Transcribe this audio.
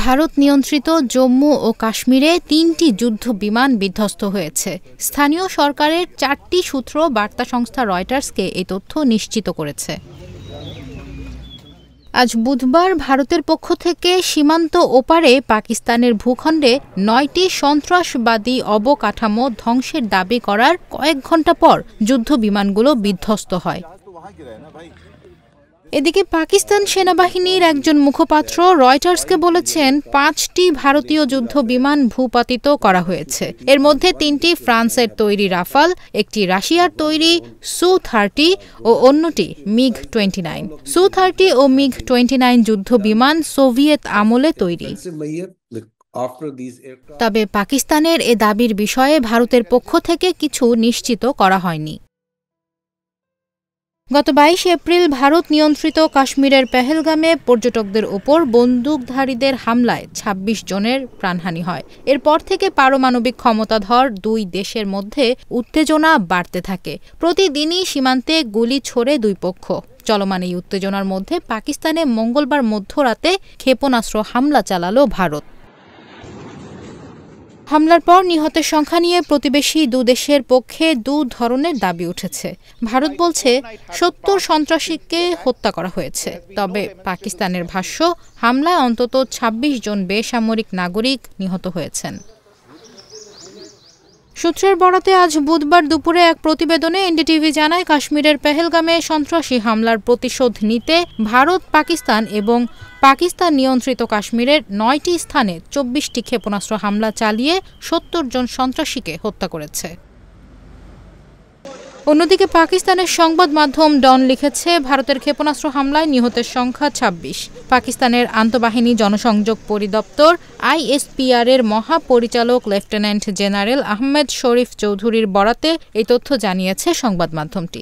ভারত নিয়ন্ত্রিত জম্মু ও কাশ্মীরে ৩টি যুদ্ধ বিমান বিধ্বস্ত হয়েছে। স্থানীয় সরকারের ৪টি সূত্র বার্তা সংস্থা রয়টার্সকে এই তথ্য নিশ্চিত করেছে। আজ বুধবার ভারতের পক্ষ থেকে সীমান্ত ওপারে পাকিস্তানের ভূখণ্ডে ৯টি সন্ত্রাসবাদী অবকাঠামো ধ্বংসের দাবি করার কয়েক ঘণ্টা পর যুদ্ধ বিমানগুলো বিধ্বস্ত হয়। এদিকে পাকিস্তান সেনাবাহিনীর একজন মুখপাত্র রয়টার্সকে বলেছেন ৫টি ভারতীয় যুদ্ধ বিমান ভূপাতিত করা হয়েছে। এর মধ্যে ৩টি ফ্রান্সের তৈরি রাফাল, একটি রাশিয়ার তৈরি সু-30 ও অন্যটি মিগ-29। সু-30 ও মিগ-29 যুদ্ধ বিমান সোভিয়েত আমলে তৈরি। তবে পাকিস্তানের এ দাবির বিষয়ে ভারতের পক্ষ থেকে কিছু নিশ্চিত করা হয়নি। গত ২২ এপ্রিল ভারত নিয়ন্ত্রিত কাশ্মীরের পেহেলগামে পর্যটকদের ওপর বন্দুকধারীদের হামলায় ২৬ জনের প্রাণহানি হয়। এরপর থেকে পারমাণবিক ক্ষমতাধর দুই দেশের মধ্যে উত্তেজনা বাড়তে থাকে। প্রতিদিনই সীমান্তে গুলি ছোড়ে দুই পক্ষ। চলমান এই উত্তেজনার মধ্যে পাকিস্তানে মঙ্গলবার মধ্যরাতে ক্ষেপণাস্ত্র হামলা চালালো ভারত। হামলার পর নিহতের সংখ্যা নিয়ে প্রতিবেশী দুদেশের পক্ষে দু ধরনের দাবি উঠেছে। ভারত বলছে ৭০ সন্ত্রাসীকে হত্যা করা হয়েছে। তবে পাকিস্তানের ভাষ্য, হামলায় অন্তত ২৬ জন বেসামরিক নাগরিক নিহত হয়েছেন। সূত্রের বরাতে আজ বুধবার দুপুরে এক প্রতিবেদনে এনডিটিভি জানায়, কাশ্মীরের পেহেলগামে সন্ত্রাসী হামলার প্রতিশোধ নিতে ভারত, পাকিস্তান এবং পাকিস্তান নিয়ন্ত্রিত কাশ্মীরের ৯টি স্থানে ২৪টি ক্ষেপণাস্ত্র হামলা চালিয়ে ৭০ জন সন্ত্রাসীকে হত্যা করেছে। অন্যদিকে পাকিস্তানের সংবাদ মাধ্যম ডন লিখেছে, ভারতের ক্ষেপণাস্ত্র হামলায় নিহতের সংখ্যা ২৬। পাকিস্তানের আন্তঃবাহিনী জনসংযোগ পরিদপ্তর আইএসপিআর এর মহাপরিচালক লেফটেন্যান্ট জেনারেল আহমেদ শরীফ চৌধুরীর বরাতে এই তথ্য জানিয়েছে সংবাদ মাধ্যমটি।